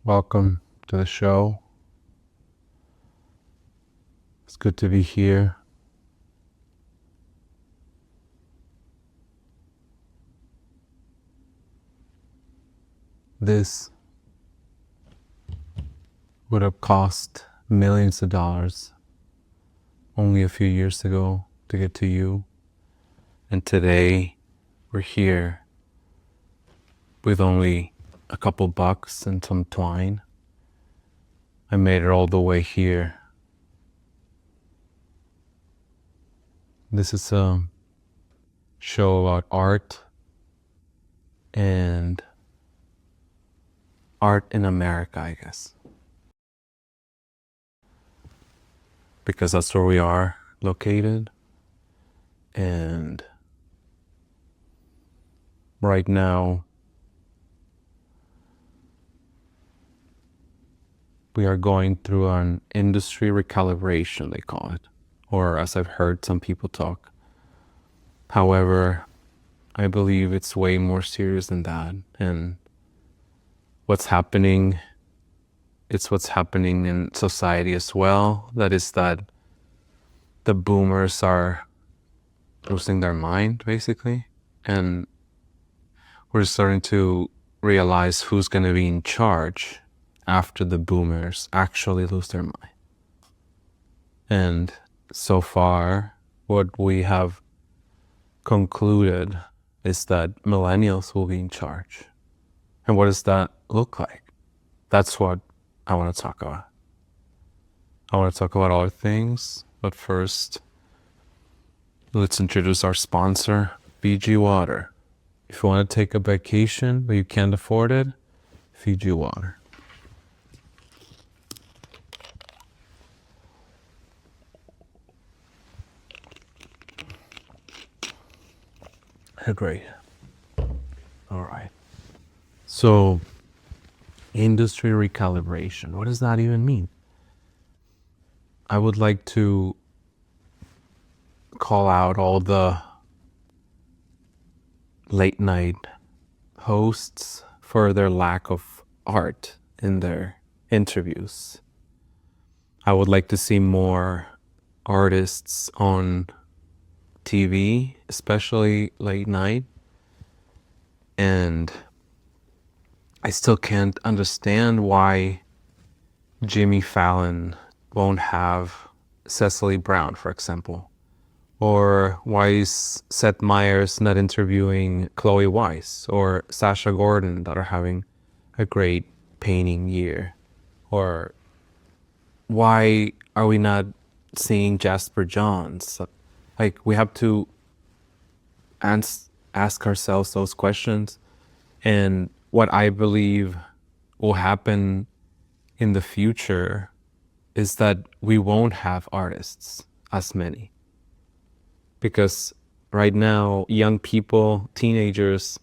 Welcome to the show. It's good to be here. This would have cost millions of dollars only a few years ago to get to you. And today we're here with only a couple bucks and some twine. I made it all the way here. This is a show about art and art in America, I guess. Because that's where we are located. And right now, we are going through an industry recalibration, they call it, or as I've heard some people talk. However, I believe it's way more serious than that. And what's happening, it's what's happening in society as well. That is that the boomers are losing their mind, basically. And we're starting to realize who's going to be in charge after the boomers actually lose their mind. And so far, what we have concluded is that millennials will be in charge. And what does that look like? That's what I want to talk about. I want to talk about other things, but first, let's introduce our sponsor, Fiji Water. If you want to take a vacation but you can't afford it, Fiji Water. Great. All right. So, industry recalibration. What does that even mean? I would like to call out all the late night hosts for their lack of art in their interviews. I would like to see more artists on TV, especially late night. And I still can't understand why Jimmy Fallon won't have Cecily Brown, for example. Or why is Seth Meyers not interviewing Chloe Weiss or Sasha Gordon that are having a great painting year? Or why are we not seeing Jasper Johns? Like, we have to ask ourselves those questions. And what I believe will happen in the future is that we won't have artists as many. Because right now, young people, teenagers,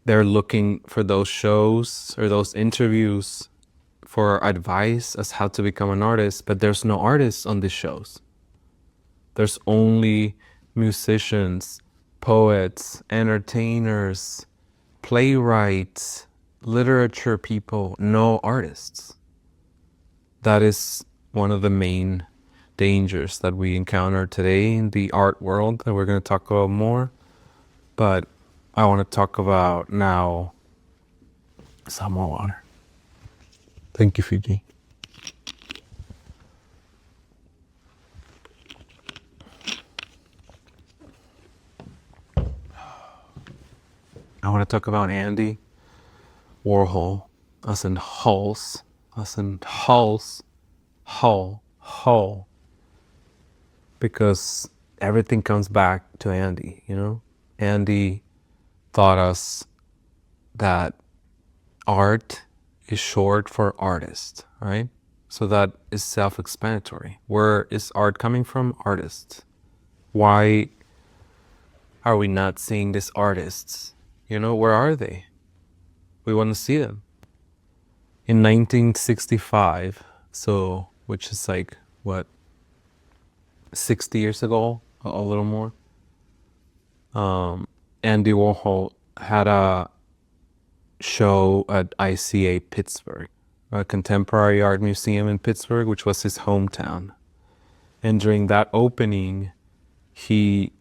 they're looking for those shows or those interviews for advice as how to become an artist, but there's no artists on these shows. There's only musicians, poets, entertainers, playwrights, literature people, no artists. That is one of the main dangers that we encounter today in the art world that we're going to talk about more. But I want to talk about now some more water. Thank you, Fiji. I want to talk about Andy Warhol, as in Hulse, Hull, because everything comes back to Andy, you know? Andy taught us that art is short for artist, right? So that is self-explanatory. Where is art coming from? Artists. Why are we not seeing these artists? You know, where are they? We want to see them. In 1965, so which is like, what, 60 years ago, a little more, Andy Warhol had a show at ICA Pittsburgh, a contemporary art museum in Pittsburgh, which was his hometown. And during that opening, he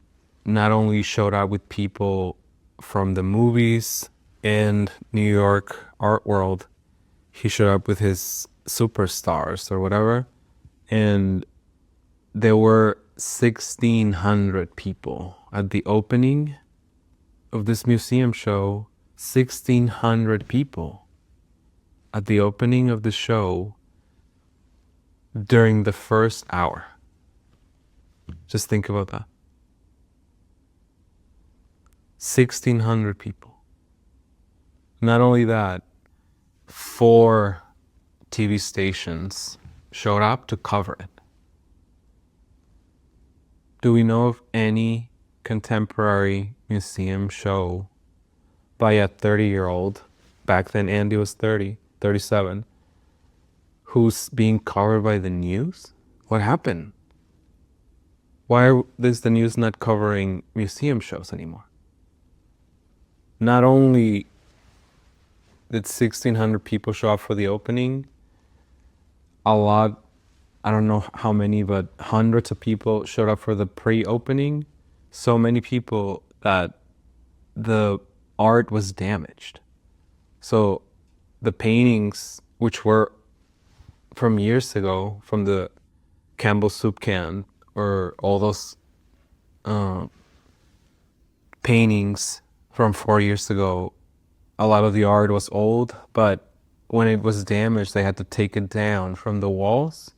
not only showed up with people from the movies and New York art world, he showed up with his superstars or whatever. And there were 1,600 people at the opening of this museum show. 1,600 people at the opening of the show during the first hour. Just think about that. 1,600 people. Not only that, 4 TV stations showed up to cover it. Do we know of any contemporary museum show by a 30-year-old, back then Andy was 37, who's being covered by the news? What happened? Why is the news not covering museum shows anymore? Not only did 1,600 people show up for the opening, a lot, I don't know how many, but hundreds of people showed up for the pre-opening. So many people that the art was damaged. So the paintings, which were from years ago, from the Campbell soup can, or all those paintings from 4 years ago, a lot of the art was old, but when it was damaged, they had to take it down from the walls.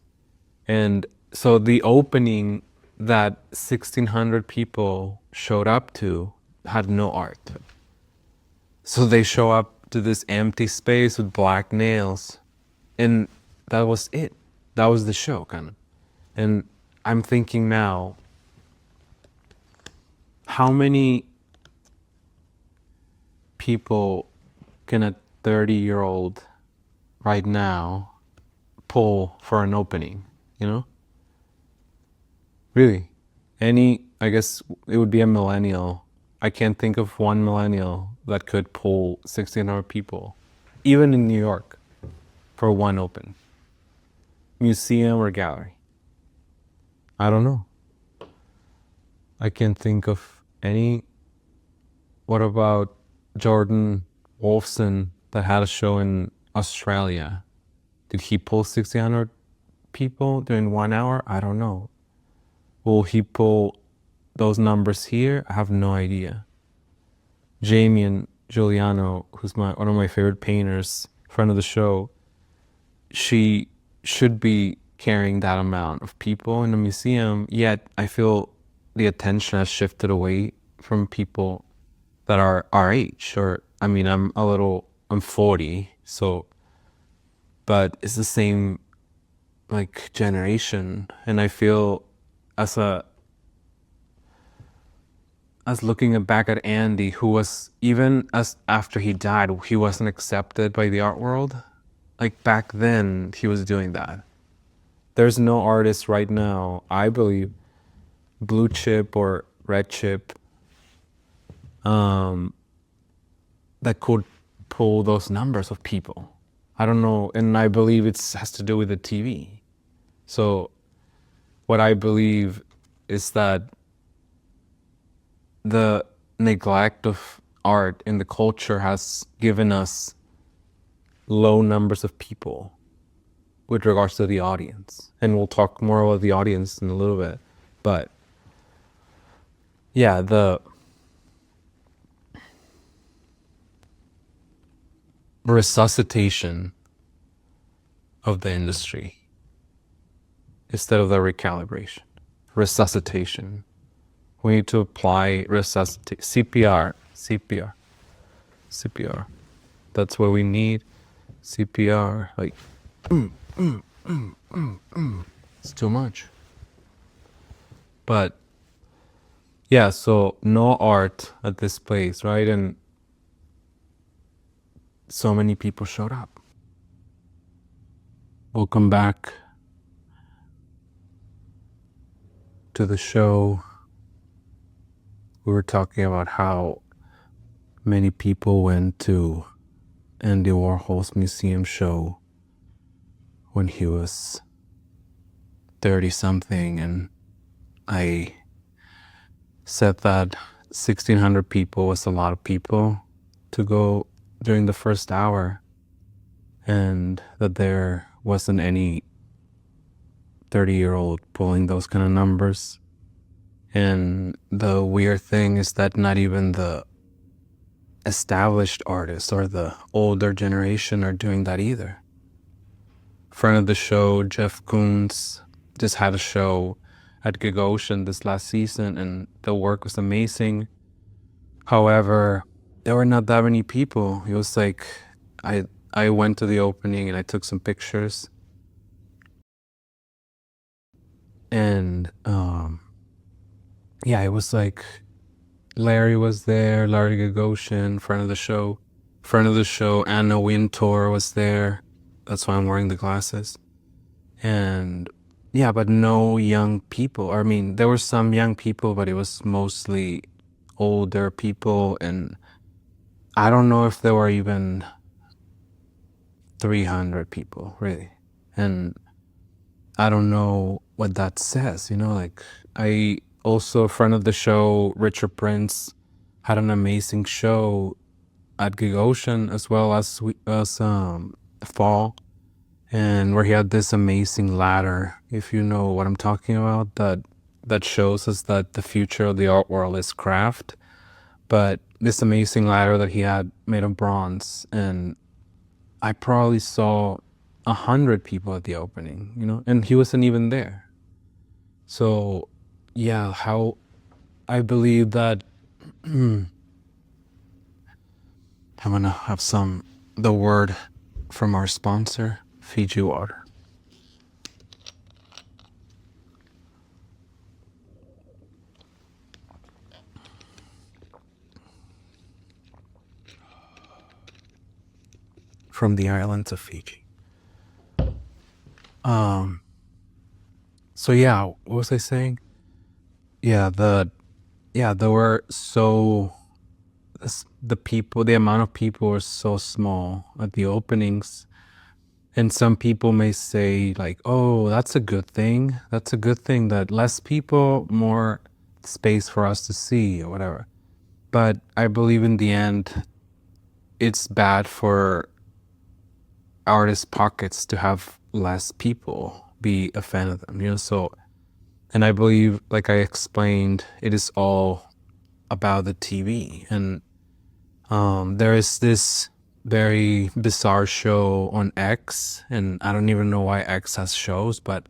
And so the opening that 1,600 people showed up to had no art. So they show up to this empty space with black nails, and that was it. That was the show, kind of. And I'm thinking now, how many people can a 30-year-old right now pull for an opening, you know? Really? I guess it would be a millennial. I can't think of one millennial that could pull 1,600 people, even in New York, for one open museum or gallery. I don't know. I can't think of any. What about Jordan Wolfson that had a show in Australia? Did he pull 1,600 people during 1 hour? I don't know. Will he pull those numbers here? I have no idea. Jamie Giuliano, who's one of my favorite painters, friend of the show, she should be carrying that amount of people in a museum, yet I feel the attention has shifted away from people that are our age. Or, I mean, I'm 40, so, but it's the same, like, generation. And I feel as looking back at Andy, who was, even as after he died, he wasn't accepted by the art world. Like, back then, he was doing that. There's no artist right now, I believe, blue chip or red chip, that could pull those numbers of people. I don't know, and I believe it has to do with the TV. So what I believe is that the neglect of art in the culture has given us low numbers of people with regards to the audience. And we'll talk more about the audience in a little bit. But yeah, the resuscitation of the industry instead of the recalibration. Resuscitation. We need to apply CPR. That's what we need. CPR. Like, it's too much. But yeah, so no art at this place, right? And so many people showed up. Welcome back to the show. We were talking about how many people went to Andy Warhol's museum show when he was 30 something, and I said that 1,600 people was a lot of people to go during the first hour, and that there wasn't any 30-year-old pulling those kind of numbers. And the weird thing is that not even the established artists or the older generation are doing that either. Friend of the show, Jeff Koons, just had a show at Gagosian this last season, and the work was amazing. However, there were not that many people. It was like I went to the opening and I took some pictures, and yeah, it was like Larry was there, Larry Gagosian, friend of the show, Anna Wintour was there. That's why I'm wearing the glasses. And yeah, but no young people. I mean, there were some young people, but it was mostly older people, and I don't know if there were even 300 people, really. And I don't know what that says, like, I also, a friend of the show, Richard Prince, had an amazing show at Gagosian as well as fall, and where he had this amazing ladder, if you know what I'm talking about, that shows us that the future of the art world is craft. But this amazing ladder that he had made of bronze, and I probably saw 100 people at the opening, and he wasn't even there. So yeah, how I believe that I'm gonna have the word from our sponsor, Fiji Water. From the islands of Fiji. So yeah, what was I saying? Yeah, there were the amount of people were so small at the openings. And some people may say like, oh, that's a good thing. That's a good thing that less people, more space for us to see or whatever. But I believe in the end, it's bad for artists' pockets to have less people be a fan of them, so, and I believe, like I explained, it is all about the TV. And there is this very bizarre show on X, and I don't even know why X has shows, but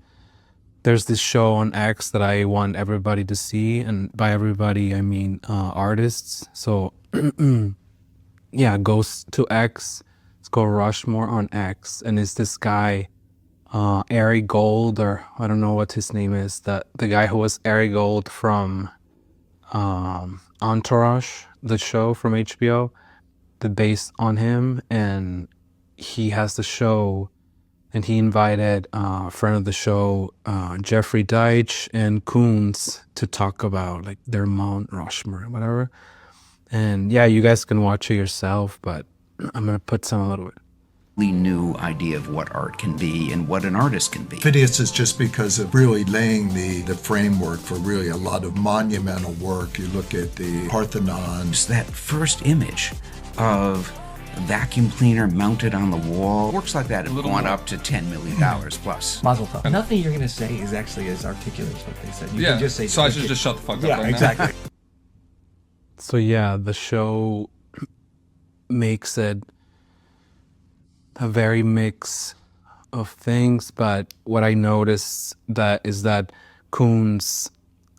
there's this show on X that I want everybody to see, and by everybody I mean artists. So yeah, goes to X. It's called Rushmore on X, and it's this guy, Ari Gold, or I don't know what his name is. The guy who was Ari Gold from Entourage, the show from HBO, based on him, and he has the show, and he invited a friend of the show, Jeffrey Deitch and Koons, to talk about like their Mount Rushmore and whatever. And yeah, you guys can watch it yourself, but I'm gonna put some a little bit. New idea of what art can be and what an artist can be. Phidias is just because of really laying the framework for really a lot of monumental work. You look at the Parthenon. It's that first image of a vacuum cleaner mounted on the wall. Works like that have gone up to $10 million plus. Mazel tov. Nothing you're going to say is actually as articulate as what they said. You can just say... So I should just shut the fuck up. Yeah, right exactly. Now. So yeah, the show makes it a very mix of things, but what I noticed is that Koons,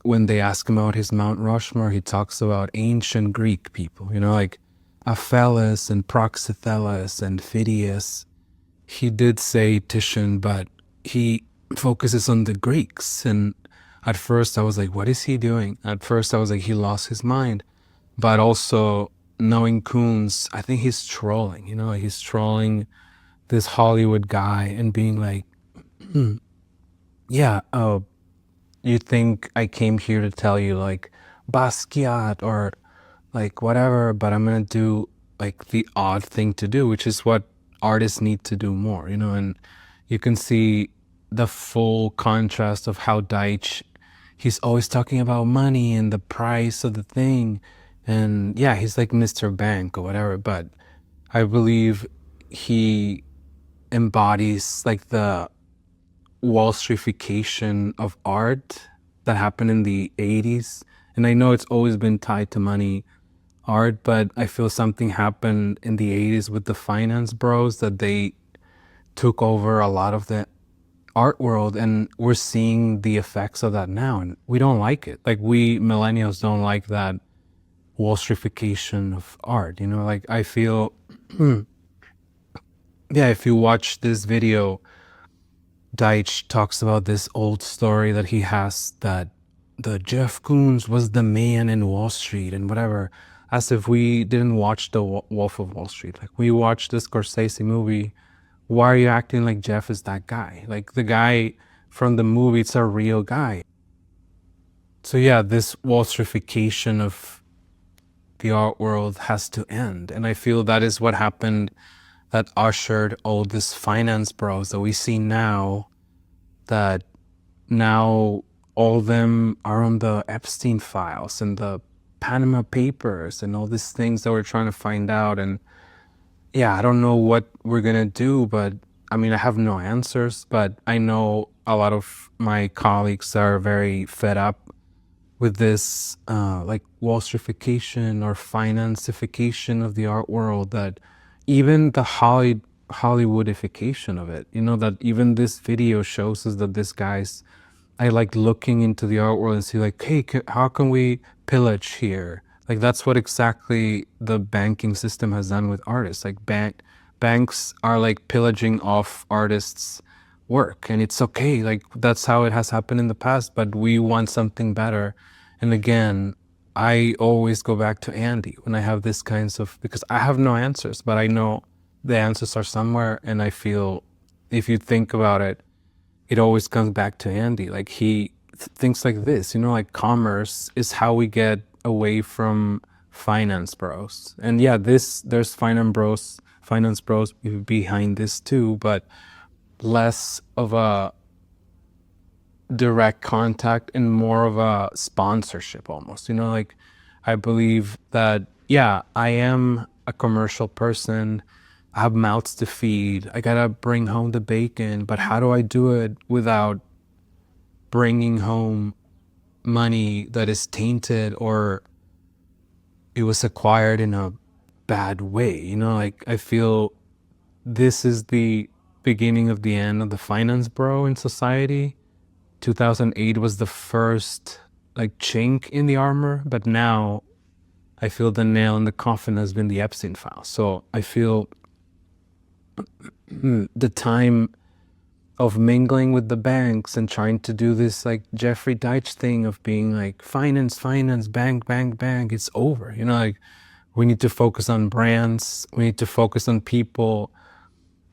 when they ask him about his Mount Rushmore, he talks about ancient Greek people, like Apelles and Praxiteles and Phidias. He did say Titian, but he focuses on the Greeks. And at first I was like, what is he doing? At first I was like, he lost his mind. But also knowing Koons, I think he's trolling, he's trolling this Hollywood guy and being like, yeah, you think I came here to tell you like Basquiat or like whatever, but I'm gonna do like the odd thing to do, which is what artists need to do more, you know. And you can see the full contrast of how Deitch, he's always talking about money and the price of the thing. And yeah, he's like Mr. Bank or whatever, but I believe he embodies like the Wall Streetification of art that happened in the 80s. And I know it's always been tied to money art, but I feel something happened in the 80s with the finance bros that they took over a lot of the art world, and we're seeing the effects of that now, and we don't like it. Like, we millennials don't like that Wall Streetification of art, you know. Like, I feel yeah, if you watch this video, Deitch talks about this old story that he has, that the Jeff Koons was the man in Wall Street and whatever, as if we didn't watch the Wolf of Wall Street. Like, we watched this Scorsese movie. Why are you acting like Jeff is that guy? Like, the guy from the movie, it's a real guy. So yeah, this Wall Streetification of the art world has to end. And I feel that is what happened, that ushered all this finance bros that we see now, that now all of them are on the Epstein files and the Panama Papers and all these things that we're trying to find out. And yeah, I don't know what we're gonna do, but I mean, I have no answers, but I know a lot of my colleagues are very fed up with this like Wall Streetification or financification of the art world, that even the Hollywoodification of it, you know, that even this video shows us that this guy's, I like looking into the art world and see like, hey, how can we pillage here? Like, that's what exactly the banking system has done with artists. Like, banks are like pillaging off artists' work, and it's okay. Like, that's how it has happened in the past, but we want something better. And again, I always go back to Andy when I have this kinds of, because I have no answers, but I know the answers are somewhere. And I feel, if you think about it, it always comes back to Andy. Like, he thinks like this, you know, like commerce is how we get away from finance bros. And yeah, there's finance bros behind this too, but less of a direct contact and more of a sponsorship almost, you know. Like, I believe that, yeah, I am a commercial person. I have mouths to feed. I gotta bring home the bacon, but how do I do it without bringing home money that is tainted or it was acquired in a bad way, you know? Like, I feel this is the beginning of the end of the finance bro in society. 2008 was the first like chink in the armor, but now I feel the nail in the coffin has been the Epstein files. So I feel the time of mingling with the banks and trying to do this like Jeffrey Deitch thing of being like finance, bank, it's over. You know, like, we need to focus on brands. We need to focus on people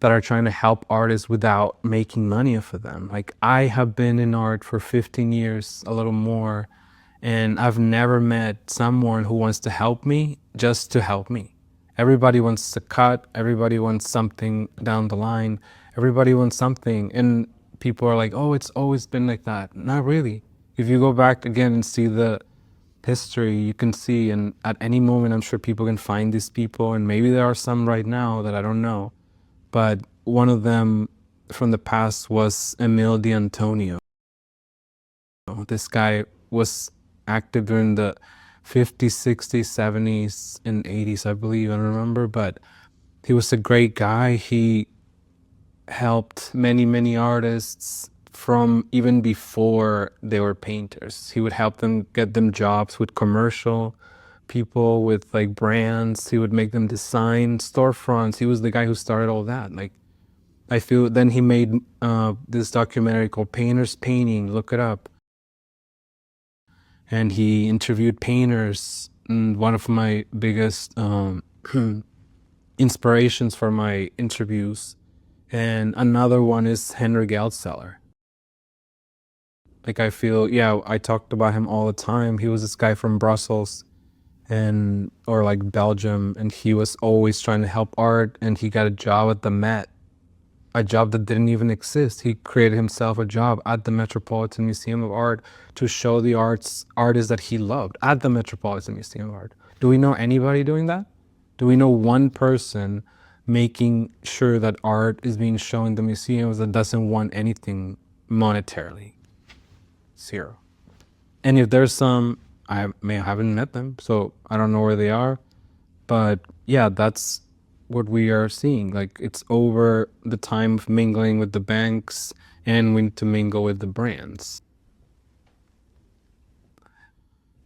that are trying to help artists without making money off of them. Like, I have been in art for 15 years, a little more, and I've never met someone who wants to help me just to help me. Everybody wants to cut, everybody wants something down the line, everybody wants something, and people are like, oh, it's always been like that. Not really. If you go back again and see the history, you can see, and at any moment, I'm sure people can find these people, and maybe there are some right now that I don't know. But one of them from the past was Emil D'Antonio. This guy was active during the 50s, 60s, 70s, and 80s, I believe, I don't remember, but he was a great guy. He helped many, many artists from even before they were painters. He would help them, get them jobs with commercial people, with like brands. He would make them design storefronts. He was the guy who started all that. Like, I feel then he made this documentary called Painters Painting, look it up. And he interviewed painters, and one of my biggest inspirations for my interviews. And another one is Henry Geldseller. Like, I feel, yeah, I talked about him all the time. He was this guy from Brussels, and or like Belgium, and he was always trying to help art, and he got a job at the Met, a job that didn't even exist. He created himself a job at the Metropolitan Museum of Art to show the artists that he loved at the Metropolitan Museum of Art. Do we know anybody doing that? Do we know one person making sure that art is being shown in the museums that doesn't want anything monetarily? Zero. And if there's some, I haven't met them, so I don't know where they are. But yeah, that's what we are seeing. Like, it's over the time of mingling with the banks, and we need to mingle with the brands.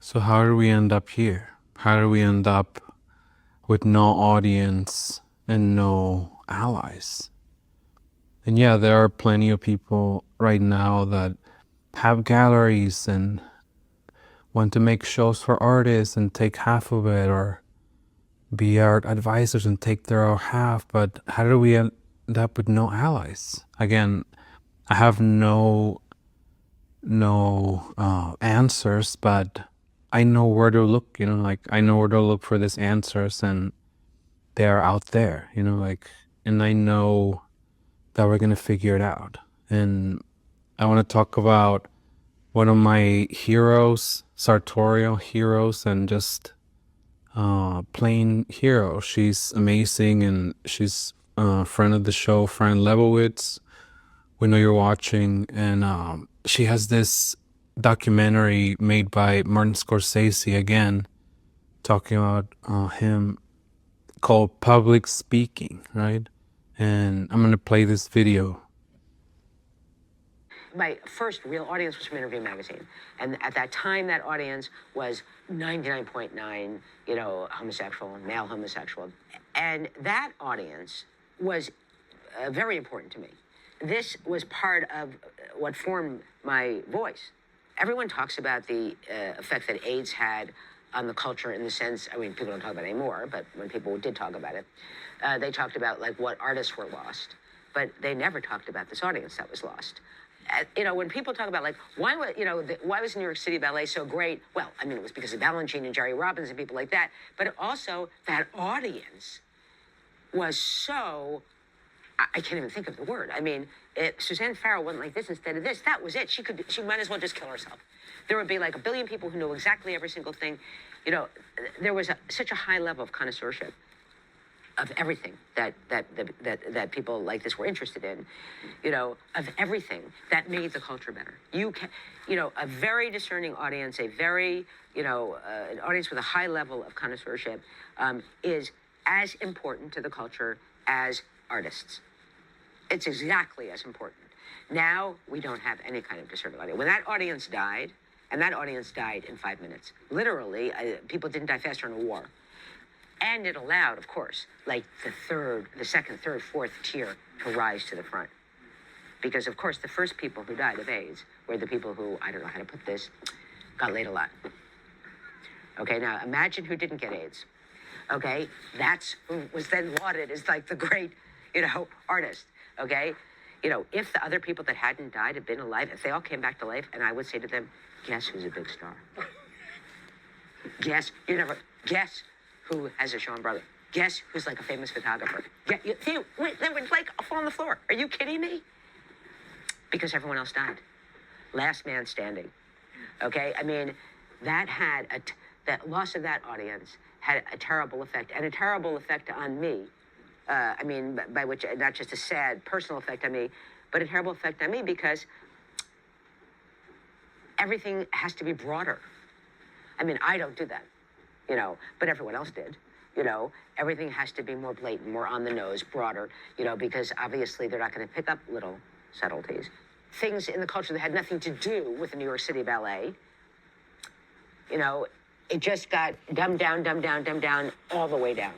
So how do we end up here? How do we end up with no audience and no allies? And yeah, there are plenty of people right now that have galleries and want to make shows for artists and take half of it, or be art advisors and take their own half. But how do we end up with no allies? Again, I have no answers, but I know where to look, like I know where to look for these answers, and they're out there, and I know that we're gonna figure it out. And I want to talk about one of my heroes, sartorial heroes, and just plain hero. She's amazing, and she's a friend of the show, Fran Lebowitz. We know you're watching, and she has this documentary made by Martin Scorsese, again, talking about him, called Public Speaking, right? And I'm gonna play this video. My first real audience was from Interview Magazine. And at that time, that audience was 99.9, homosexual, male homosexual. And that audience was very important to me. This was part of what formed my voice. Everyone talks about the effect that AIDS had on the culture, in the sense, people don't talk about it anymore, but when people did talk about it, they talked about like what artists were lost, but they never talked about this audience that was lost. When people talk about like, why was New York City Ballet so great? Well, it was because of Balanchine and Jerry Robbins and people like that, but also that audience was so, I can't even think of the word. Suzanne Farrell went like this instead of this. That was it. She might as well just kill herself. There would be like a billion people who knew exactly every single thing. There was such a high level of connoisseurship of everything that people like this were interested in, of everything that made the culture better. A very discerning audience, a very, an audience with a high level of connoisseurship is as important to the culture as artists. It's exactly as important. Now, we don't have any kind of discerning audience. When that audience died, and that audience died in 5 minutes, literally, people didn't die faster in a war. And it allowed, of course, like the second, third, fourth tier to rise to the front. Because, of course, the first people who died of AIDS were the people who, I don't know how to put this, got laid a lot. Okay, now imagine who didn't get AIDS. Okay, that's who was then lauded as like the great, artist. Okay, if the other people that hadn't died had been alive, if they all came back to life, and I would say to them, guess who's a big star? Guess who has a Sean brother? Guess who's like a famous photographer? They would like fall on the floor. Are you kidding me? Because everyone else died. Last man standing. Okay, that loss of that audience had a terrible effect, and a terrible effect on me. By which, not just a sad personal effect on me, but a terrible effect on me, because everything has to be broader. I don't do that, but everyone else did. Everything has to be more blatant, more on the nose, broader, because obviously they're not going to pick up little subtleties. Things in the culture that had nothing to do with the New York City Ballet, it just got dumbed down, all the way down.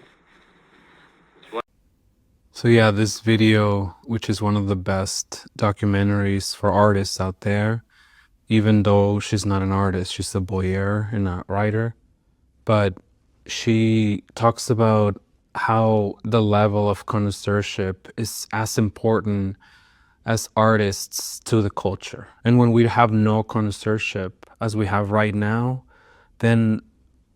So yeah, this video, which is one of the best documentaries for artists out there, even though she's not an artist, she's a voyeur and a writer, but she talks about how the level of connoisseurship is as important as artists to the culture. And when we have no connoisseurship, as we have right now, then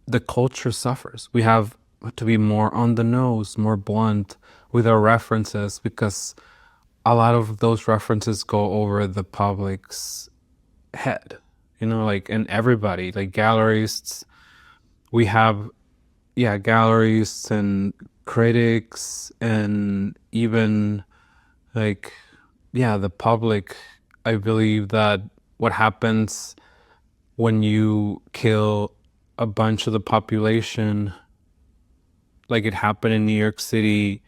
the culture suffers. We have to be more on the nose, more blunt with our references, because a lot of those references go over the public's head, you know, like, and everybody, like gallerists, we have, yeah, gallerists and critics, and even like, yeah, the public. I believe that what happens when you kill a bunch of the population, like it happened in New York City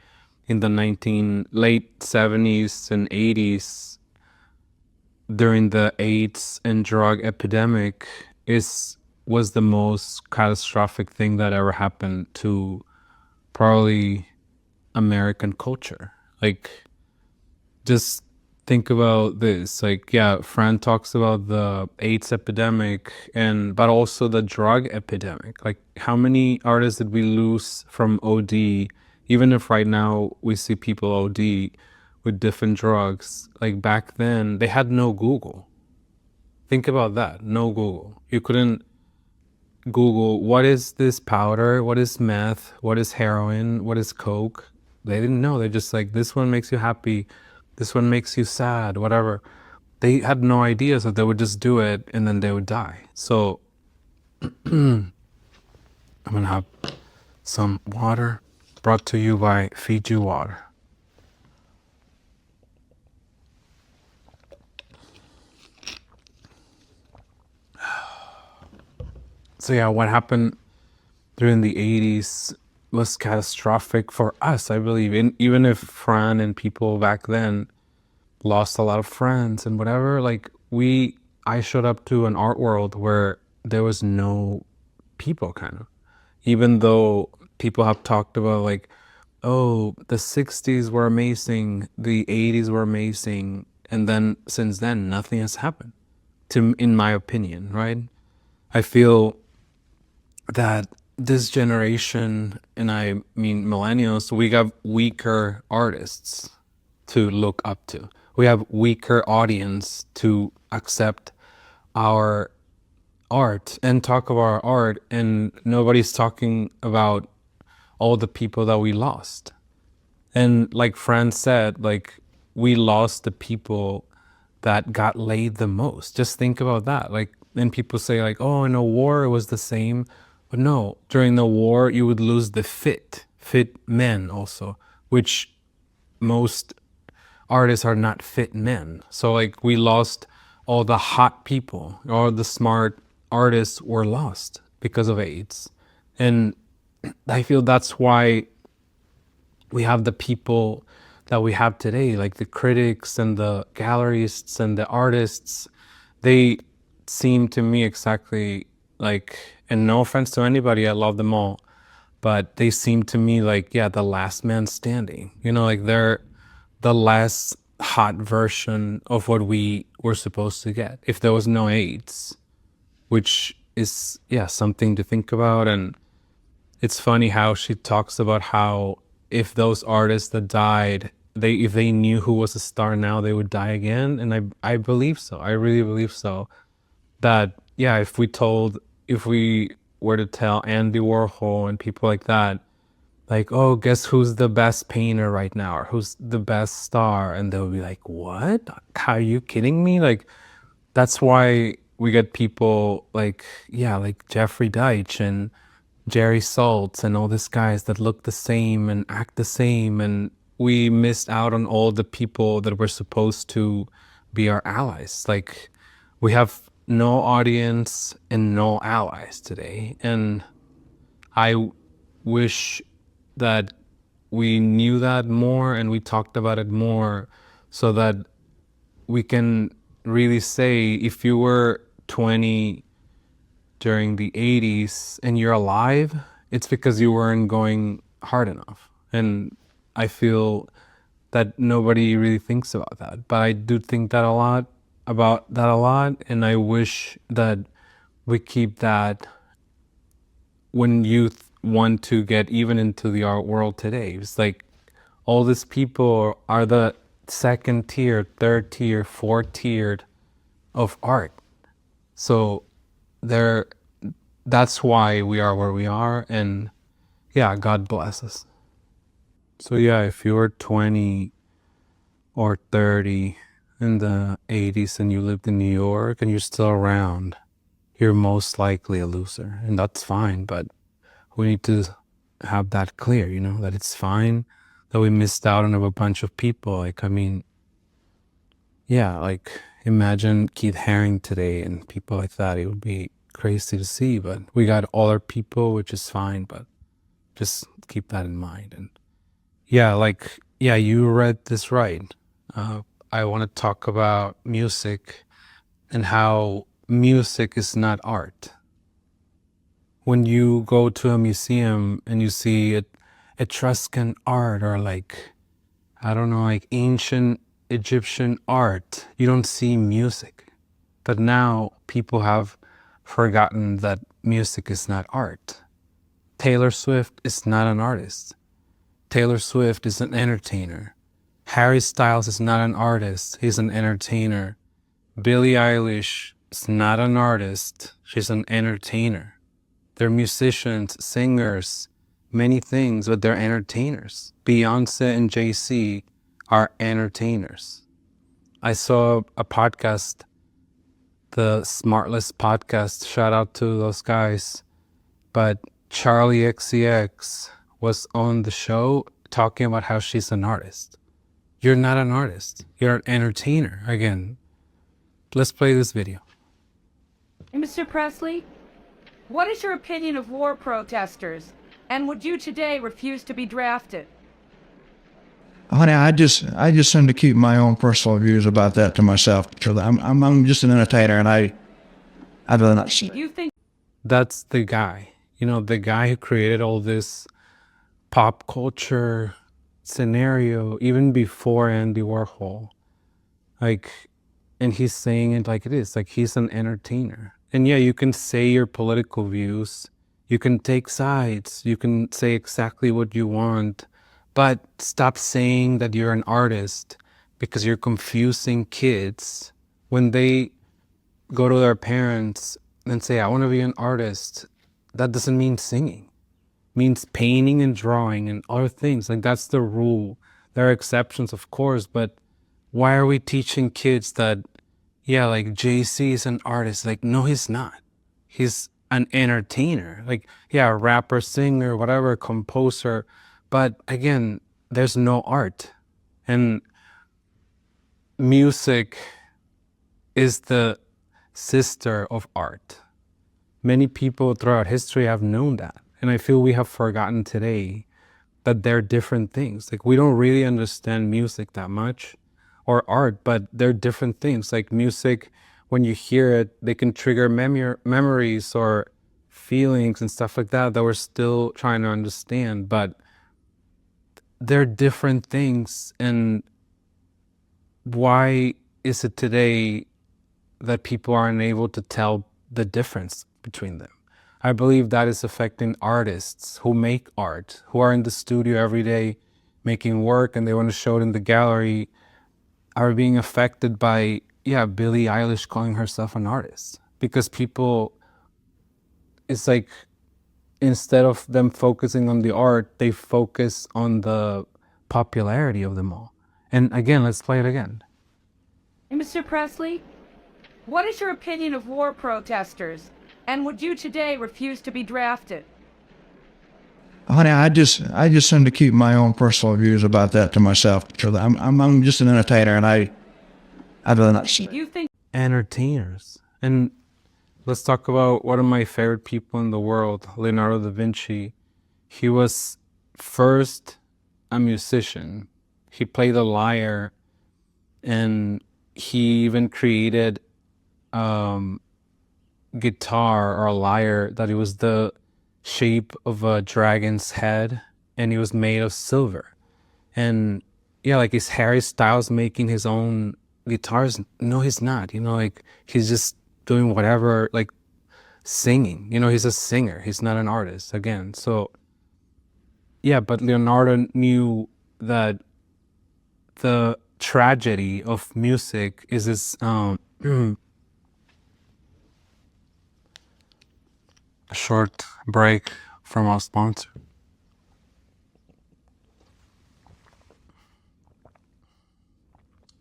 in the late 70s and 80s during the AIDS and drug epidemic, was the most catastrophic thing that ever happened to probably American culture. Like, just think about this. Like, yeah, Fran talks about the AIDS epidemic, but also the drug epidemic. Like, how many artists did we lose from OD? Even if right now we see people OD with different drugs, like back then they had no Google. Think about that. No Google. You couldn't Google what is this powder, what is meth, what is heroin, what is coke. They didn't know. They just like, this one makes you happy, this one makes you sad, whatever. They had no idea, so they would just do it and then they would die. So I'm gonna have some water brought to you by Fiji Water. So yeah, what happened during the 80s was catastrophic for us, I believe. Even if Fran and people back then lost a lot of friends and whatever, like I showed up to an art world where there was no people, kind of. Even though people have talked about like, oh, the 60s were amazing, the 80s were amazing, and then since then nothing has happened, in my opinion, right? I feel that this generation, and I mean millennials, we have weaker artists to look up to. We have weaker audience to accept our art and talk about our art, and nobody's talking about all the people that we lost. And like Fran said, like, we lost the people that got laid the most. Just think about that. Like, and people say like, oh, in a war it was the same. But no, during the war you would lose the fit men also, which most artists are not fit men. So like, we lost all the hot people, all the smart artists were lost because of AIDS. And I feel that's why we have the people that we have today, like the critics and the gallerists and the artists. They seem to me exactly like, and no offense to anybody, I love them all, but they seem to me like, yeah, the last man standing. You know, like they're the last hot version of what we were supposed to get if there was no AIDS, which is, yeah, something to think about. And it's funny how she talks about how if those artists that died, if they knew who was a star now, they would die again. And I believe so. I really believe so. That, yeah, if we were to tell Andy Warhol and people like that, like, oh, guess who's the best painter right now, or who's the best star, and they'll be like, what? Are you kidding me? Like, that's why we get people like, yeah, like Jeffrey Deitch and Jerry Saltz and all these guys that look the same and act the same, and we missed out on all the people that were supposed to be our allies. Like, we have no audience and no allies today, and I wish that we knew that more and we talked about it more, so that we can really say, if you were 20 during the 80s and you're alive, it's because you weren't going hard enough. And I feel that nobody really thinks about that, but I do think that a lot, and I wish that we keep that when youth want to get even into the art world today. It's like, all these people are the second tier, third tier, fourth tiered of art. So they're that's why we are where we are. And yeah, God bless us. So yeah, if you were 20 or 30 in the 80s and you lived in New York and you're still around, you're most likely a loser. And that's fine, but we need to have that clear, you know, that it's fine that we missed out on a bunch of people. Like, I mean, yeah, like imagine Keith Haring today and people like that. It would be crazy to see, but we got other people, which is fine, but just keep that in mind. And yeah, like, yeah, you read this right. I want to talk about music and how music is not art. When you go to a museum and you see Etruscan art or like, I don't know, like ancient Egyptian art, you don't see music. But now people have forgotten that music is not art. Taylor Swift is not an artist. Taylor Swift is an entertainer. Harry Styles is not an artist, he's an entertainer. Billie Eilish is not an artist, she's an entertainer. They're musicians, singers, many things, but they're entertainers. Beyonce and Jay-Z are entertainers. I saw a podcast, the Smartless podcast, shout out to those guys, but Charlie XCX was on the show talking about how she's an artist. You're not an artist, you're an entertainer. Again, let's play this video. Mr. Presley, what is your opinion of war protesters? And would you today refuse to be drafted? Honey, I just tend to keep my own personal views about that to myself. Because I'm just an entertainer, and I'd rather not say. You think That's the guy, you know, the guy who created all this pop culture scenario even before Andy Warhol. Like, and he's saying it like it is, like he's an entertainer. And yeah, you can say your political views, you can take sides, you can say exactly what you want, but stop saying that you're an artist because you're confusing kids when they go to their parents and say, I want to be an artist. That doesn't mean singing. It means painting and drawing and other things. Like, that's the rule. There are exceptions, of course, but why are we teaching kids that, yeah, like Jay-Z is an artist? Like, no, he's not. He's an entertainer. Like, yeah, rapper, singer, whatever, composer. But again, there's no art. And music is the sister of art. Many people throughout history have known that. And I feel we have forgotten today that they're different things. Like, we don't really understand music that much, or art, but they're different things. Like music, when you hear it, they can trigger memories or feelings and stuff like that we're still trying to understand, but they're different things. And why is it today that people aren't able to tell the difference between them? I believe that is affecting artists who make art, who are in the studio every day making work and they want to show it in the gallery, are being affected by, yeah, Billie Eilish calling herself an artist. Because people, it's like, instead of them focusing on the art, they focus on the popularity of them all. And again, let's play it again. Mr. Presley, what is your opinion of war protesters? And would you today refuse to be drafted? Honey, I just tend to keep my own personal views about that to myself. Because I'm just an entertainer, and I'd rather not say. You think Entertainers. And let's talk about one of my favorite people in the world, Leonardo da Vinci. He was first a musician. He played the lyre, and he even created guitar or a lyre that it was the shape of a dragon's head, and it was made of silver. And yeah, like, is Harry Styles making his own guitars? No, he's not. You know, like, he's just doing whatever, like singing. You know, he's a singer. He's not an artist, again. So yeah, but Leonardo knew that the tragedy of music is this I a short break from our sponsor.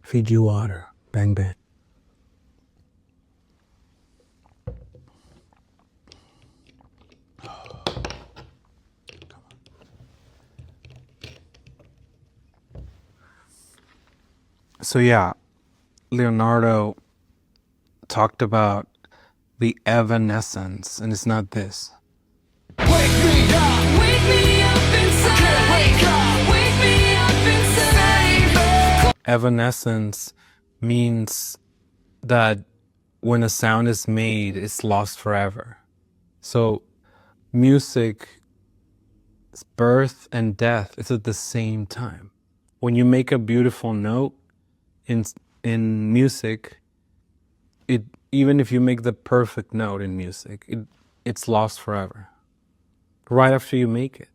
Fiji water. Bang bang. So yeah, Leonardo talked about the evanescence, and it's not this. Wake me up! Wake me up inside! I can't wake up! Wake me up inside! Evanescence means that when a sound is made, it's lost forever. So music's birth and death is at the same time. When you make a beautiful note in music, it even if you make the perfect note in music, it's lost forever. Right after you make it.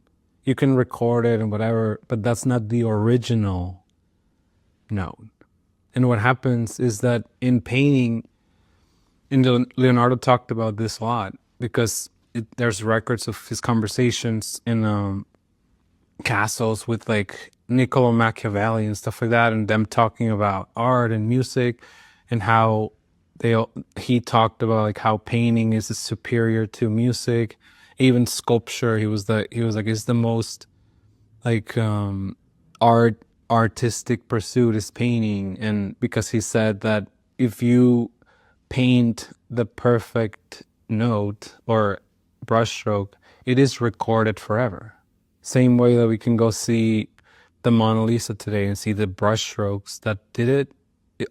You can record it and whatever, but that's not the original note. And what happens is that in painting, Leonardo talked about this a lot, because there's records of his conversations in castles with like Niccolo Machiavelli and stuff like that, and them talking about art and music, and how he talked about like how painting is superior to music, even sculpture. He was like it's the most like artistic pursuit is painting, and because he said that if you paint the perfect note or brushstroke, it is recorded forever. Same way that we can go see the Mona Lisa today and see the brushstrokes that did it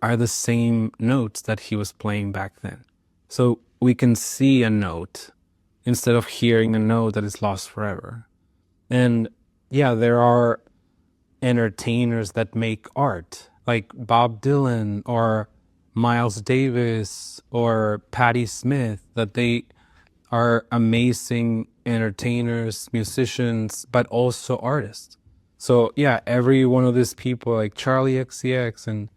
are the same notes that he was playing back then. So we can see a note instead of hearing a note that is lost forever. And yeah, there are entertainers that make art, like Bob Dylan or Miles Davis or Patti Smith, that they are amazing entertainers, musicians, but also artists. So yeah, every one of these people like Charlie XCX and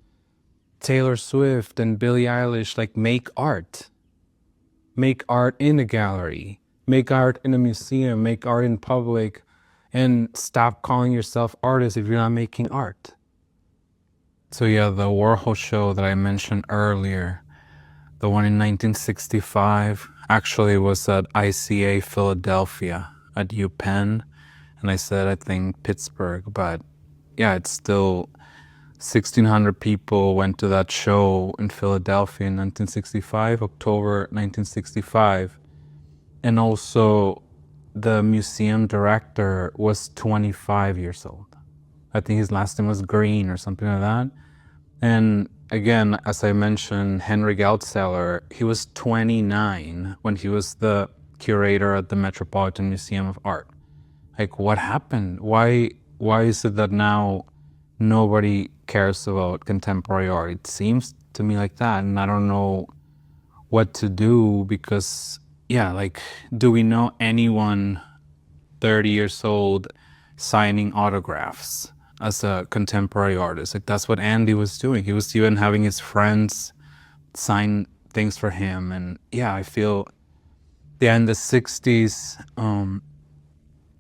Taylor Swift and Billie Eilish, like make art in a gallery, make art in a museum, make art in public, and stop calling yourself artist if you're not making art. So yeah, the Warhol show that I mentioned earlier, the one in 1965, actually was at ICA Philadelphia at UPenn, and I said I think Pittsburgh, but yeah, it's still 1,600 people went to that show in Philadelphia in 1965, October 1965. And also the museum director was 25 years old. I think his last name was Green or something like that. And again, as I mentioned, Henry Geltzeller, he was 29 when he was the curator at the Metropolitan Museum of Art. Like, what happened? Why is it that now nobody cares about contemporary art? It seems to me like that, and I don't know what to do, because yeah, like, do we know anyone 30 years old signing autographs as a contemporary artist? Like, that's what Andy was doing. He was even having his friends sign things for him. And yeah, I feel, yeah, in the 60s,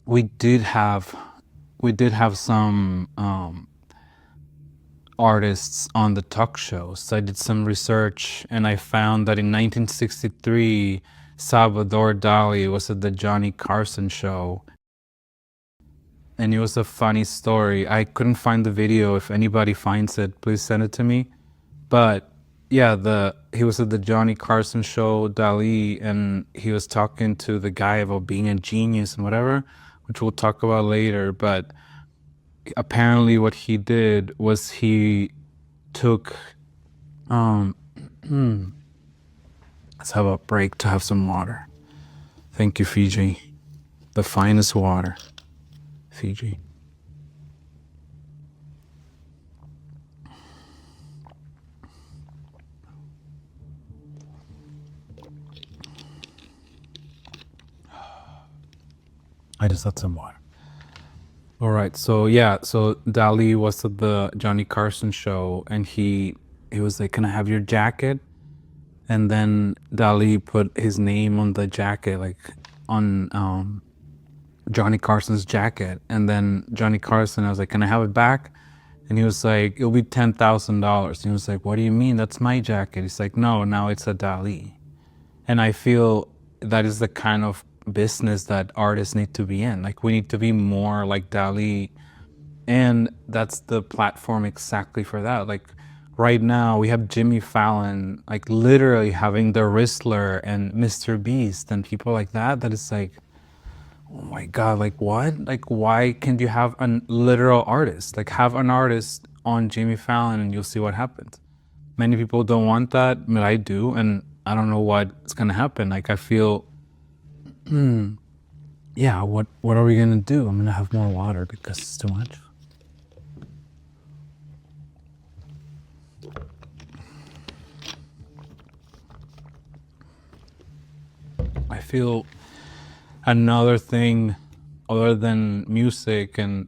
we did have some artists on the talk shows. I did some research and I found that in 1963, Salvador Dali was at the Johnny Carson show. And it was a funny story. I couldn't find the video. If anybody finds it, please send it to me. But yeah, he was at the Johnny Carson show, Dali, and he was talking to the guy about being a genius and whatever, which we'll talk about later. But apparently what he did was he took let's have a break to have some water. Thank you, Fiji. The finest water. Fiji. I just had some water. All right, so yeah, so Dali was at the Johnny Carson show, and he was like, "Can I have your jacket?" And then Dali put his name on the jacket, like on Johnny Carson's jacket, and then Johnny Carson, I was like, can I have it back? And he was like, it'll be $10,000. He was like, what do you mean? That's my jacket. He's like, no, now it's a Dali. And I feel that is the kind of business that artists need to be in. Like, we need to be more like Dali. And that's the platform exactly for that. Like, right now we have Jimmy Fallon, like literally having the Rizzler and Mr. Beast and people like that. That is like, oh my God, like what? Like, why can't you have a literal artist? Like, have an artist on Jimmy Fallon and you'll see what happens. Many people don't want that, but I do. And I don't know what's gonna happen. Like, I feel, yeah, what are we gonna do? I'm gonna have more water because it's too much. I feel another thing other than music and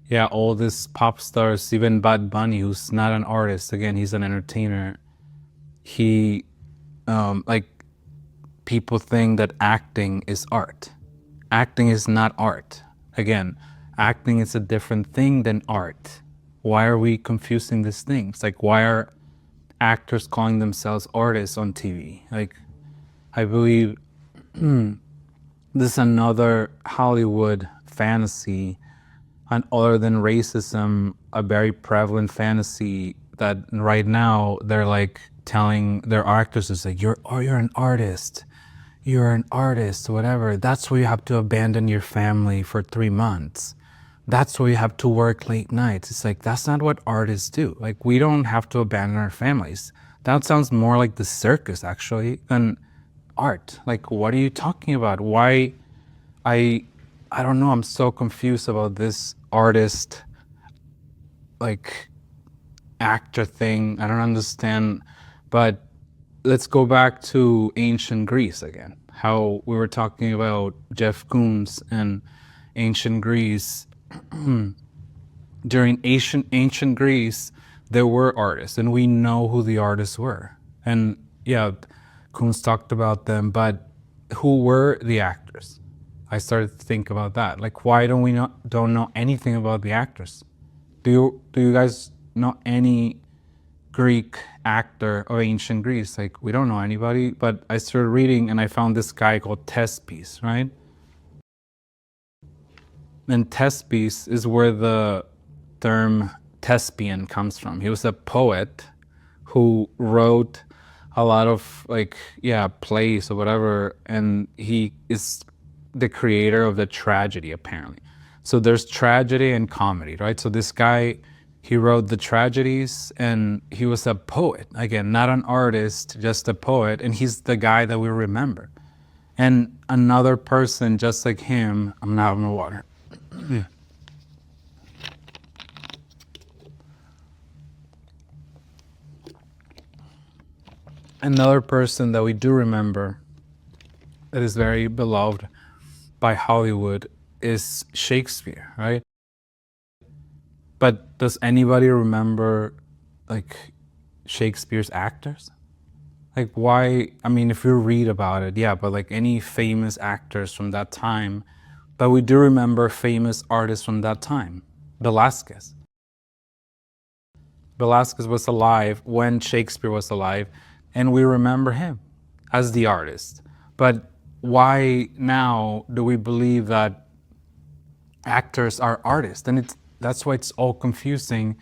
yeah, all these pop stars, even Bad Bunny, who's not an artist, again, he's an entertainer. He, like, people think that acting is art. Acting is not art. Again, acting is a different thing than art. Why are we confusing these things? Like, why are actors calling themselves artists on TV? Like, I believe this is another Hollywood fantasy, and other than racism, a very prevalent fantasy that right now they're like telling their actresses like, you're an artist, whatever. That's why you have to abandon your family for 3 months. That's why you have to work late nights. It's like, that's not what artists do. Like, we don't have to abandon our families. That sounds more like the circus actually than art. Like, what are you talking about? Why? I don't know. I'm so confused about this artist, like, actor thing. I don't understand. But let's go back to ancient Greece again. How we were talking about Jeff Koons and ancient Greece. During ancient Greece, there were artists, and we know who the artists were. And yeah, Koons talked about them, but who were the actors? I started to think about that. Like, why don't we don't know anything about the actors? Do you guys know any Greek actor of ancient Greece? Like, we don't know anybody. But I started reading and I found this guy called Thespis, right? And Thespis is where the term thespian comes from. He was a poet who wrote a lot of, like, yeah, plays or whatever, and he is the creator of the tragedy, apparently. So there's tragedy and comedy, right? So this guy, he wrote the tragedies, and he was a poet. Again, not an artist, just a poet, and he's the guy that we remember. And another person just like him, I'm not having water. Yeah. Another person that we do remember that is very beloved by Hollywood is Shakespeare, right? But does anybody remember, like, Shakespeare's actors? Like, why? I mean, if you read about it, yeah, but like any famous actors from that time, but we do remember famous artists from that time. Velázquez. Velázquez was alive when Shakespeare was alive, and we remember him as the artist. But why now do we believe that actors are artists? And that's why it's all confusing.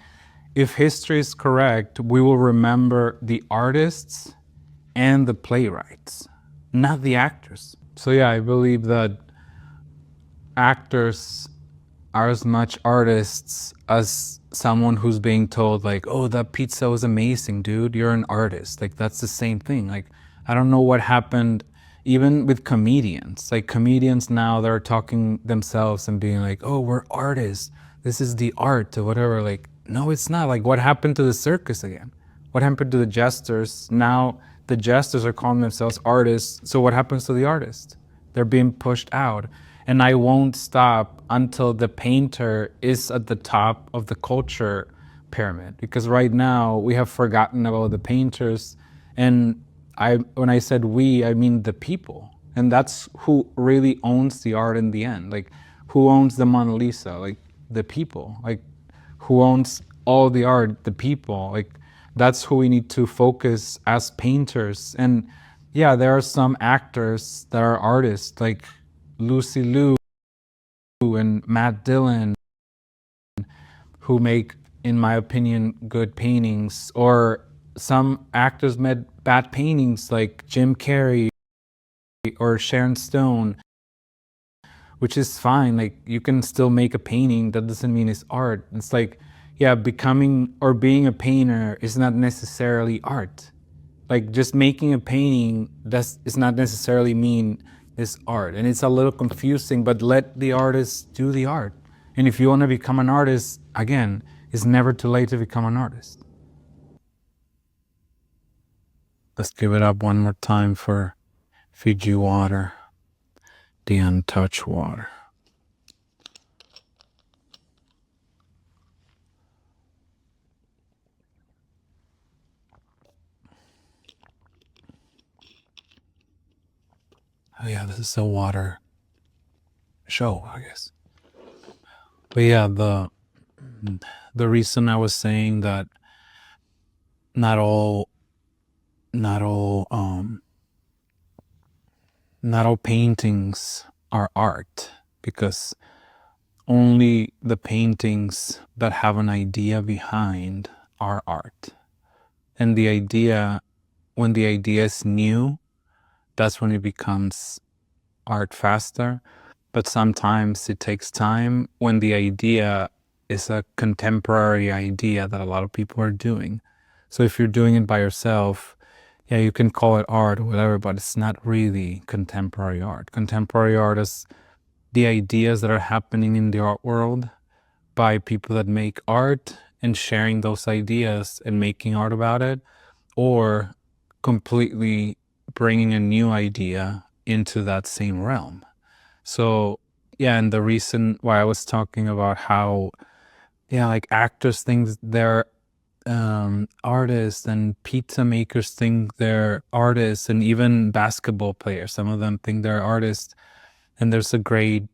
If history is correct, we will remember the artists and the playwrights, not the actors. So yeah, I believe that actors are as much artists as someone who's being told like, oh, that pizza was amazing, dude, you're an artist. Like, that's the same thing. Like, I don't know what happened even with comedians. Like, comedians now, they're talking themselves and being like, oh, we're artists, this is the art or whatever. Like, no, it's not. Like, what happened to the circus again? What happened to the jesters? Now the jesters are calling themselves artists. So what happens to the artists? They're being pushed out. And I won't stop until the painter is at the top of the culture pyramid. Because right now we have forgotten about the painters. And when I said we, I mean the people. And that's who really owns the art in the end. Like, who owns the Mona Lisa? Like, the people. Like, who owns all the art? The people. Like, that's who we need to focus as painters. And yeah, there are some actors that are artists, like Lucy Liu and Matt Dillon, who make, in my opinion, good paintings. Or some actors made bad paintings, like Jim Carrey or Sharon Stone, which is fine. Like, you can still make a painting. That doesn't mean it's art. It's like, yeah, becoming or being a painter is not necessarily art. Like, just making a painting does not necessarily mean it's art. And it's a little confusing, but let the artist do the art. And if you want to become an artist, again, it's never too late to become an artist. Let's give it up one more time for Fiji water, the untouched water. Oh yeah, this is a water show, I guess. But yeah, the reason I was saying that not all paintings are art, because only the paintings that have an idea behind are art. And the idea, when the idea is new, that's when it becomes art faster. But sometimes it takes time when the idea is a contemporary idea that a lot of people are doing. So if you're doing it by yourself, yeah, you can call it art or whatever, but it's not really contemporary art. Contemporary art is the ideas that are happening in the art world by people that make art and sharing those ideas and making art about it, or completely bringing a new idea into that same realm. So yeah, and the reason why I was talking about how, yeah, like actors think they're artists, and pizza makers think they're artists, and even basketball players, some of them think they're artists. And there's a great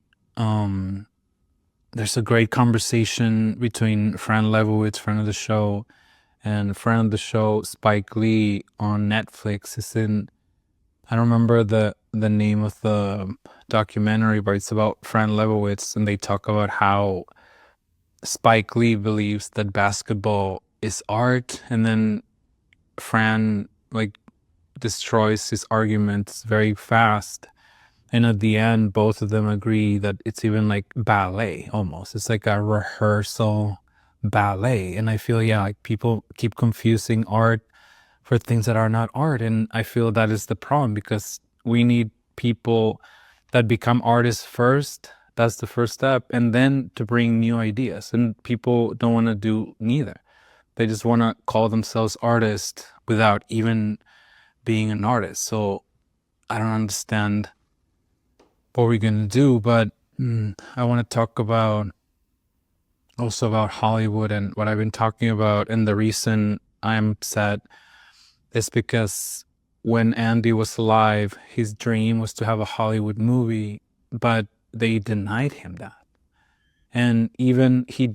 conversation between Fran Lebowitz, friend of the show, and friend of the show Spike Lee on Netflix. It's in, I don't remember the name of the documentary, but it's about Fran Lebowitz, and they talk about how Spike Lee believes that basketball is art, and then Fran like destroys his arguments very fast. And at the end, both of them agree that it's even like ballet almost. It's like a rehearsal ballet. And I feel, yeah, like people keep confusing art for things that are not art. And I feel that is the problem, because we need people that become artists first. That's the first step. And then to bring new ideas. And people don't want to do neither. They just want to call themselves artists without even being an artist. So I don't understand what we're going to do, but I want to talk about also about Hollywood and what I've been talking about. And the reason I'm upset is because when Andy was alive, his dream was to have a Hollywood movie, but they denied him that. And even he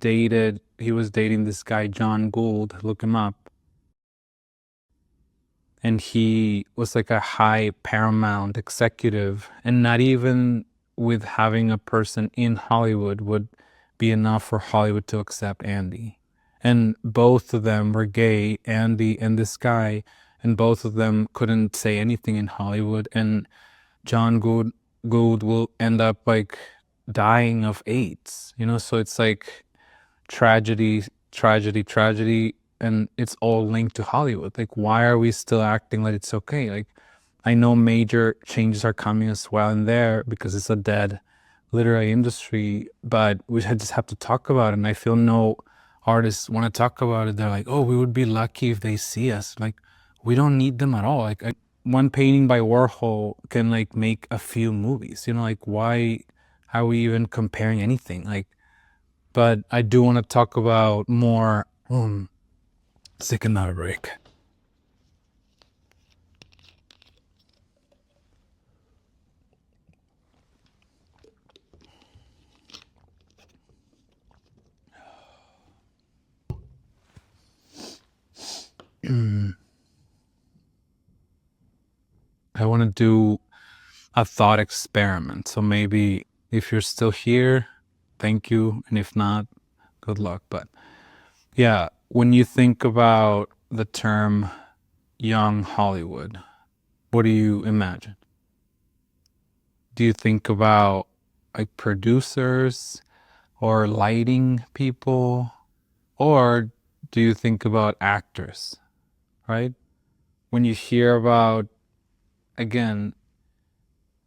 was dating this guy, John Gould, look him up. And he was like a high Paramount executive, and not even with having a person in Hollywood would be enough for Hollywood to accept Andy. And both of them were gay, Andy and this guy, and both of them couldn't say anything in Hollywood. And John Gould will end up like dying of AIDS, so it's like tragedy, and it's all linked to Hollywood. Like, why are we still acting like it's okay? Like, I know major changes are coming as well in there because it's a dead literary industry, but we just have to talk about it. And I feel no artists want to talk about it. They're like, oh, we would be lucky if they see us. Like, we don't need them at all. Like, one painting by Warhol can like make a few movies, like why are we even comparing anything? Like, but I do want to talk about more. Let's take another break. I want to do a thought experiment. So maybe if you're still here, thank you. And if not, good luck. But yeah, when you think about the term young Hollywood, what do you imagine? Do you think about like producers or lighting people? Or do you think about actors, right? When you hear about, again,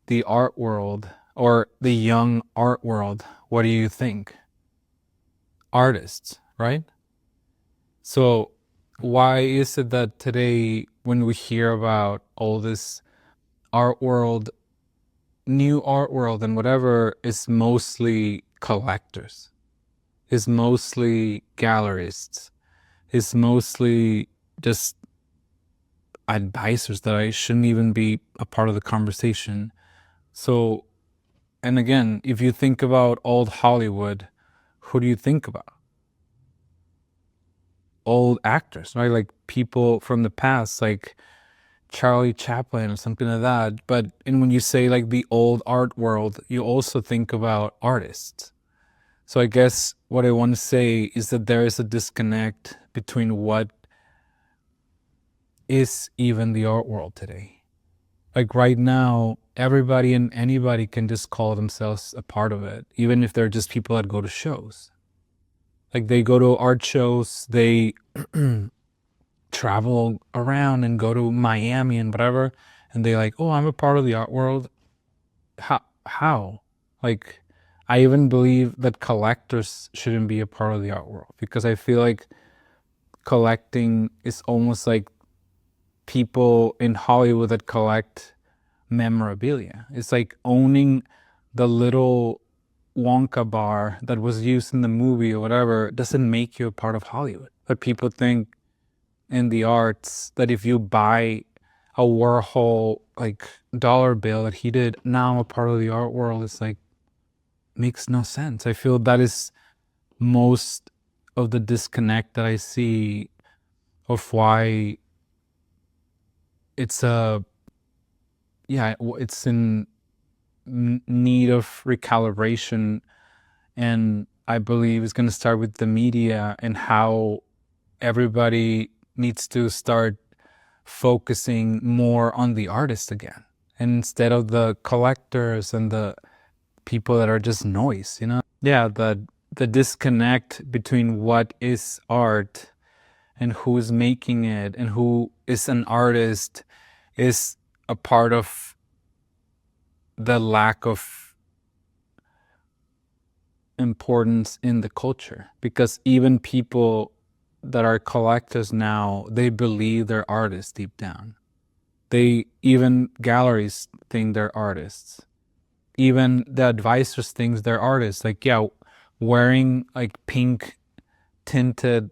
the art world or the young art world, what do you think? Artists, right? So why is it that today when we hear about all this art world, new art world and whatever, is mostly collectors, is mostly gallerists, is mostly just advisors that I shouldn't even be a part of the conversation. So, and again, if you think about old Hollywood, who do you think about? Old actors, right? Like people from the past, like Charlie Chaplin or something like that. But and when you say like the old art world, you also think about artists. So I guess what I want to say is that there is a disconnect between what is even the art world today. Like right now, everybody and anybody can just call themselves a part of it, even if they're just people that go to shows. Like they go to art shows, they travel around and go to Miami and whatever, and they like, oh, I'm a part of the art world. How? Like, I even believe that collectors shouldn't be a part of the art world, because I feel like collecting is almost like people in Hollywood that collect memorabilia. It's like owning the little Wonka bar that was used in the movie or whatever doesn't make you a part of Hollywood. But people think in the arts that if you buy a Warhol like dollar bill that he did, now I'm a part of the art world. It's like, makes no sense. I feel that is most of the disconnect that I see of why it's it's in need of recalibration. And I believe it's going to start with the media and how everybody needs to start focusing more on the artist again, and instead of the collectors and the people that are just noise, you know? Yeah, the disconnect between what is art and who's making it and who is an artist is a part of the lack of importance in the culture. Because even people that are collectors now, they believe they're artists deep down. They, even galleries think they're artists. Even the advisors think they're artists. Like, yeah, wearing like pink tinted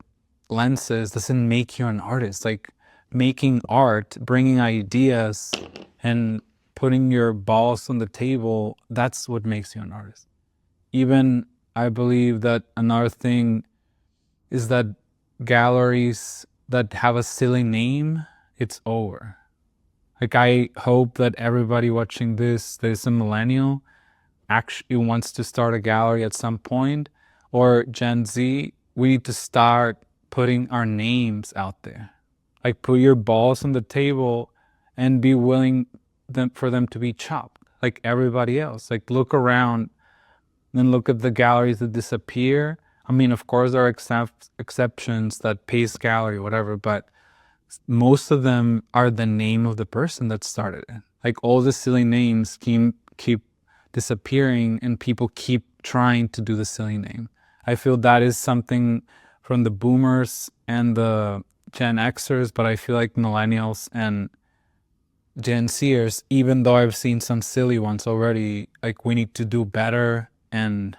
lenses doesn't make you an artist. Like making art, bringing ideas and putting your balls on the table, that's what makes you an artist. Even I believe that another thing is that galleries that have a silly name, it's over. Like I hope that everybody watching this that is a millennial actually wants to start a gallery at some point, or Gen Z, we need to start putting our names out there. Like put your balls on the table and be willing for them to be chopped like everybody else. Like look around and look at the galleries that disappear. I mean, of course, there are exceptions, that Pace Gallery, whatever, but most of them are the name of the person that started it. Like all the silly names keep disappearing and people keep trying to do the silly name. I feel that is something from the boomers and the Gen Xers, but I feel like millennials and Gen Zers, even though I've seen some silly ones already, like we need to do better and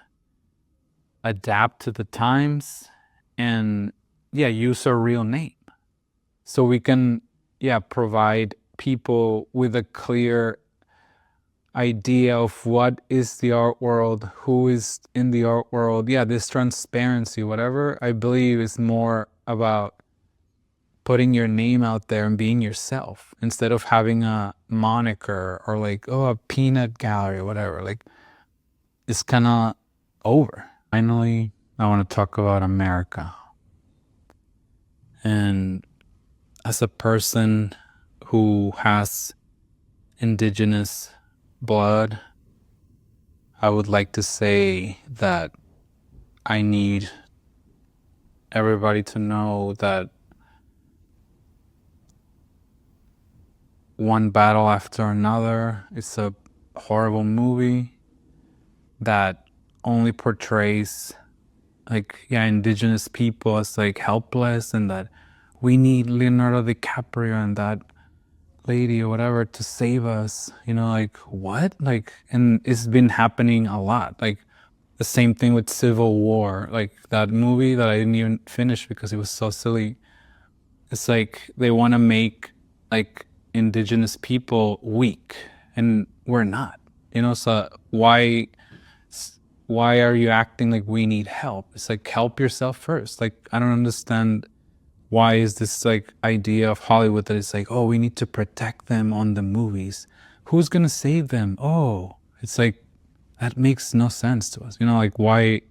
adapt to the times and use our real name. So we can, provide people with a clear idea of what is the art world, who is in the art world. Yeah, this transparency, whatever, I believe is more about putting your name out there and being yourself instead of having a moniker or like, oh, a peanut gallery or whatever. Like, it's kind of over. Finally, I want to talk about America. And as a person who has indigenous blood, I would like to say that I need everybody to know that one battle after another is a horrible movie that only portrays indigenous people as like helpless, and that we need Leonardo DiCaprio and that lady or whatever to save us, like what? Like, and it's been happening a lot. Like the same thing with Civil War, like that movie that I didn't even finish because it was so silly. It's like they want to make like indigenous people weak, and we're not, so why are you acting like we need help? It's like, help yourself first. Like, I don't understand why is this like idea of Hollywood that it's like, oh, we need to protect them on the movies. Who's gonna save them? Oh, it's like, that makes no sense to us. Like, why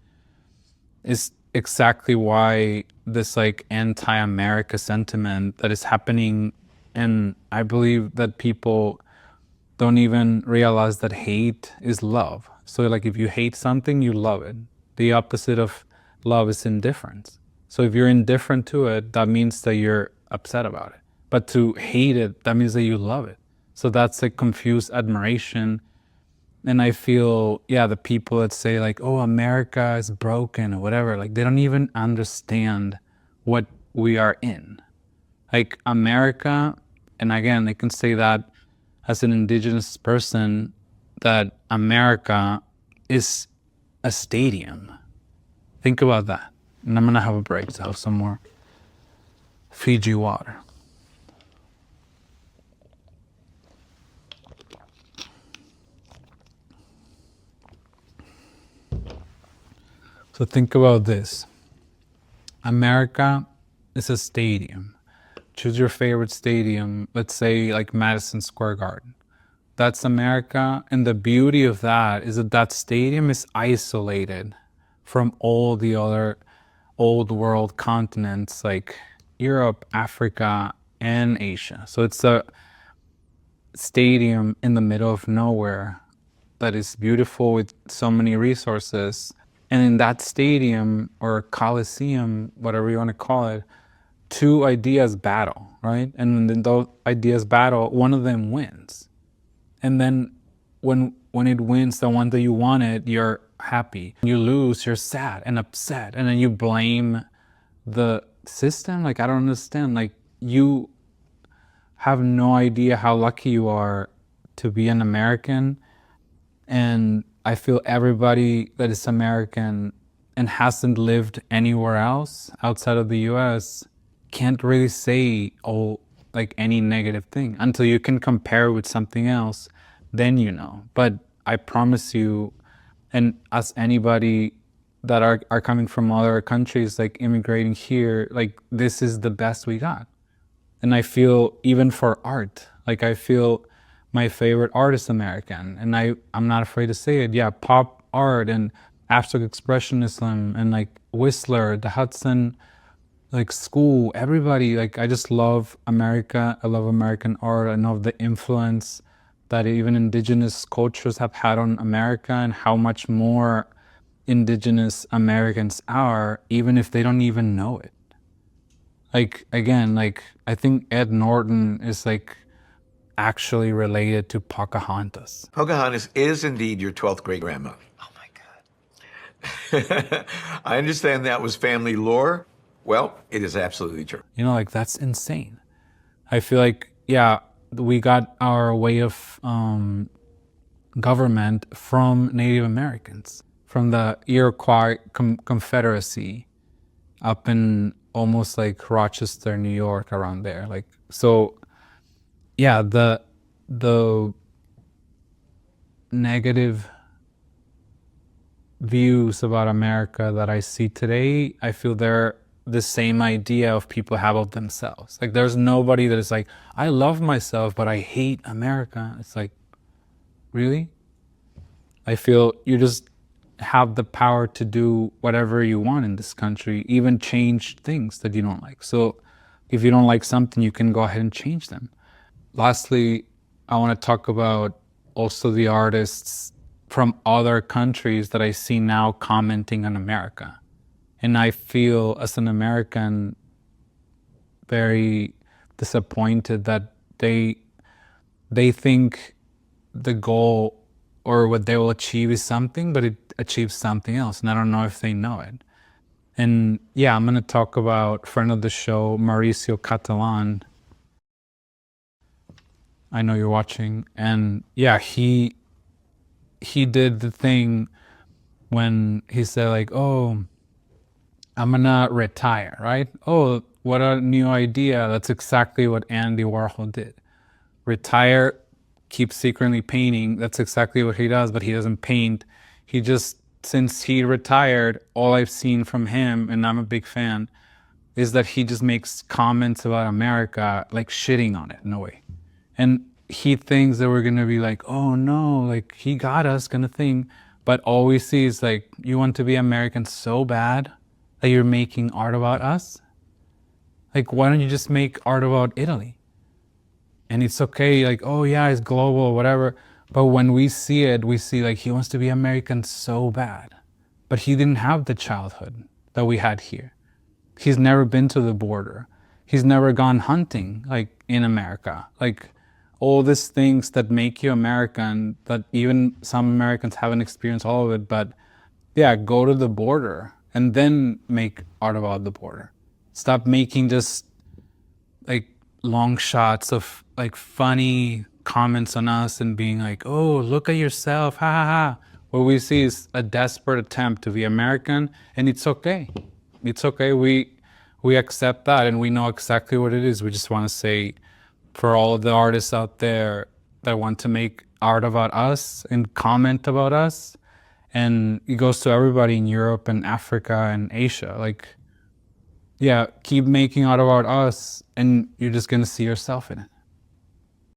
is exactly why this like anti-America sentiment that is happening. And I believe that people don't even realize that hate is love. So like, if you hate something, you love it. The opposite of love is indifference. So if you're indifferent to it, that means that you're upset about it. But to hate it, that means that you love it. So that's a confused admiration. And I feel, the people that say like, oh, America is broken or whatever, like they don't even understand what we are in. Like America, and again, I can say that as an indigenous person, that America is a stadium. Think about that. And I'm gonna have a break to have some more Fiji water. So think about this. America is a stadium. Choose your favorite stadium. Let's say like Madison Square Garden. That's America. And the beauty of that is that that stadium is isolated from all the other old world continents like Europe, Africa, and Asia. So it's a stadium in the middle of nowhere that is beautiful with so many resources. And in that stadium or coliseum, whatever you want to call it, two ideas battle, right? And when those ideas battle, one of them wins. And then when it wins, the one that you wanted, you're happy. When you lose, you're sad and upset. And then you blame the system. Like, I don't understand. Like, you have no idea how lucky you are to be an American. And I feel everybody that is American and hasn't lived anywhere else outside of the US can't really say any negative thing until you can compare with something else, then you know. But I promise you, and as anybody that are coming from other countries, like immigrating here, like this is the best we got. And I feel even for art, like I feel my favorite art is American, and I'm not afraid to say it. Yeah, pop art and abstract expressionism and like Whistler, the Hudson like school, everybody, like I just love America. I love American art. I know the influence that even indigenous cultures have had on America and how much more indigenous Americans are, even if they don't even know it. Like, again, like I think Ed Norton is like actually related to Pocahontas. Pocahontas is indeed your 12th great grandma. Oh my God. I understand that was family lore. Well, it is absolutely true. Like that's insane. I feel like, yeah, we got our way of government from Native Americans, from the Iroquois Confederacy up in almost like Rochester, New York, around there. Like, so yeah, the negative views about America that I see today, I feel they're the same idea of people have of themselves. Like there's nobody that is like, I love myself, but I hate America. It's like, really? I feel you just have the power to do whatever you want in this country, even change things that you don't like. So if you don't like something, you can go ahead and change them. Lastly, I want to talk about also the artists from other countries that I see now commenting on America. And I feel as an American very disappointed that they think the goal or what they will achieve is something, but it achieves something else. And I don't know if they know it. And yeah, I'm going to talk about friend of the show, Mauricio Catalan. I know you're watching. And yeah, he did the thing when he said like, oh, I'm going to retire, right? Oh, what a new idea. That's exactly what Andy Warhol did. Retire, keep secretly painting. That's exactly what he does, but he doesn't paint. He just, since he retired, all I've seen from him, and I'm a big fan, is that he just makes comments about America, like shitting on it in a way. And he thinks that we're gonna be like, oh no, like he got us kind of thing. But all we see is like, you want to be American so bad that you're making art about us? Like, why don't you just make art about Italy? And it's okay, like, oh yeah, it's global, whatever. But when we see it, we see like he wants to be American so bad. But he didn't have the childhood that we had here. He's never been to the border. He's never gone hunting, like in America. Like all these things that make you American, that even some Americans haven't experienced all of it, but yeah, go to the border and then make art about the border. Stop making just like long shots of like funny comments on us and being like, oh, look at yourself, ha ha ha. What we see is a desperate attempt to be American, and it's okay. It's okay. We accept that, and we know exactly what it is. We just want to say, for all of the artists out there that want to make art about us and comment about us, and it goes to everybody in Europe and Africa and Asia. Like, yeah, keep making art about us, and you're just gonna see yourself in it.